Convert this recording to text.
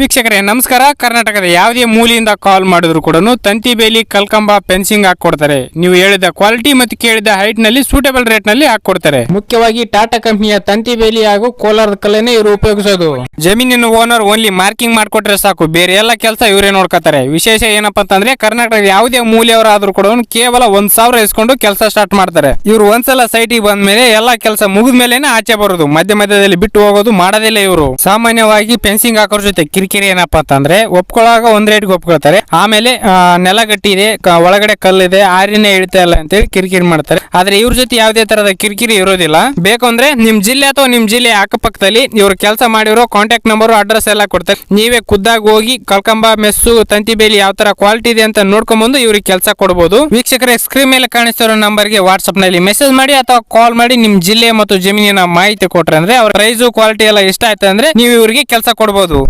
ವೀಕ್ಷಕರೇ ನಮಸ್ಕಾರ. ಕರ್ನಾಟಕದ ಯಾವುದೇ ಮೂಲೆಯಿಂದ ಕಾಲ್ ಮಾಡಿದ್ರು ಕೂಡ ತಂತಿ ಬೇಲಿ ಕಲ್ಕಂಬ ಫೆನ್ಸಿಂಗ್ ಹಾಕೊಡ್ತಾರೆ. ನೀವು ಹೇಳಿದ ಕ್ವಾಲಿಟಿ ಮತ್ತು ಕೇಳಿದ ಹೈಟ್ ನಲ್ಲಿ ಸೂಟೇಬಲ್ ರೇಟ್ ನಲ್ಲಿ ಹಾಕೊಡ್ತಾರೆ. ಮುಖ್ಯವಾಗಿ ಟಾಟಾ ಕಂಪನಿಯ ತಂತಿ ಬೇಲಿ ಹಾಗೂ ಕೋಲಾರದ ಕಲ್ಲನ್ನೇ ಇವರು ಉಪಯೋಗಿಸೋದು. ಜಮೀನಿನ ಓನರ್ ಓನ್ಲಿ ಮಾರ್ಕಿಂಗ್ ಮಾಡ್ಕೊಟ್ರೆ ಸಾಕು, ಬೇರೆ ಎಲ್ಲ ಕೆಲಸ ಇವರೇ ನೋಡ್ಕೋತಾರೆ. ವಿಶೇಷ ಏನಪ್ಪಾ ಅಂತಂದ್ರೆ ಕರ್ನಾಟಕದ ಯಾವುದೇ ಮೂಲೆಯವರಾದ್ರೂ ಕೂಡ ಕೇವಲ 1,000 ಇಸ್ಕೊಂಡು ಕೆಲಸ ಸ್ಟಾರ್ಟ್ ಮಾಡ್ತಾರೆ. ಇವರು ಒಂದ್ಸಲ ಸೈಟಿಗೆ ಬಂದ ಮೇಲೆ ಎಲ್ಲಾ ಕೆಲಸ ಮುಗಿದ ಮೇಲೆನೆ ಆಚೆ ಬರೋದು, ಮಧ್ಯದಲ್ಲಿ ಬಿಟ್ಟು ಹೋಗೋದು ಮಾಡೋದಿಲ್ಲ. ಇವರು ಸಾಮಾನ್ಯವಾಗಿ ಫೆನ್ಸಿಂಗ್ ಹಾಕೋರ್ ಜೊತೆ ಕಿರಿಕಿರಿ ಏನಪ್ಪಾ ಅಂತಂದ್ರೆ ಒಪ್ಕೊಳ್ಳಾಗ ಒಂದ್ ರೇಟ್ಗೆ ಒಪ್ಕೊಳ್ತಾರೆ, ಆಮೇಲೆ ನೆಲ ಗಟ್ಟಿ ಇದೆ, ಒಳಗಡೆ ಕಲ್ಲಿದೆ, ಆರಿನೇ ಇಳ್ತಾ ಇಲ್ಲ ಅಂತೇಳಿ ಕಿರಿಕಿರಿ ಮಾಡ್ತಾರೆ. ಆದ್ರೆ ಇವ್ರ ಜೊತೆ ಯಾವುದೇ ತರದ ಕಿರಿಕಿರಿ ಇರೋದಿಲ್ಲ. ಬೇಕಂದ್ರೆ ನಿಮ್ ಜಿಲ್ಲೆ ಅಥವಾ ನಿಮ್ ಜಿಲ್ಲೆ ಅಕ್ಕಪಕ್ಕದಲ್ಲಿ ಇವ್ರು ಕೆಲಸ ಮಾಡಿರೋ ಕಾಂಟ್ಯಾಕ್ಟ್ ನಂಬರ್ ಅಡ್ರೆಸ್ ಎಲ್ಲ ಕೊಡ್ತಾರೆ. ನೀವೇ ಖುದ್ದಾಗಿ ಹೋಗಿ ಕಲ್ಕಂಬ ಮೆಸ್ಸು ತಂತಿ ಬೇಲಿ ಯಾವ ತರ ಕ್ವಾಲಿಟಿ ಇದೆ ಅಂತ ನೋಡ್ಕೊಂಡ್ಬಂದು ಇವ್ರಿಗೆ ಕೆಲಸ ಕೊಡಬಹುದು. ವೀಕ್ಷಕರೇ ಸ್ಕ್ರೀನ್ ಮೇಲೆ ಕಾಣಿಸ್ತಿರೋ ನಂಬರ್ಗೆ ವಾಟ್ಸ್ಆಪ್ ನಲ್ಲಿ ಮೆಸೇಜ್ ಮಾಡಿ ಅಥವಾ ಕಾಲ್ ಮಾಡಿ ನಿಮ್ ಜಿಲ್ಲೆ ಮತ್ತು ಜಮೀನಿನ ಮಾಹಿತಿ ಕೊಟ್ರೆ ಅಂದ್ರೆ ಅವ್ರ ಪ್ರೈಸ್ ಕ್ವಾಲಿಟಿ ಎಲ್ಲ ಇಷ್ಟ ಆಯ್ತು ಅಂದ್ರೆ ನೀವು ಇವರಿಗೆ ಕೆಲಸ ಕೊಡಬಹುದು.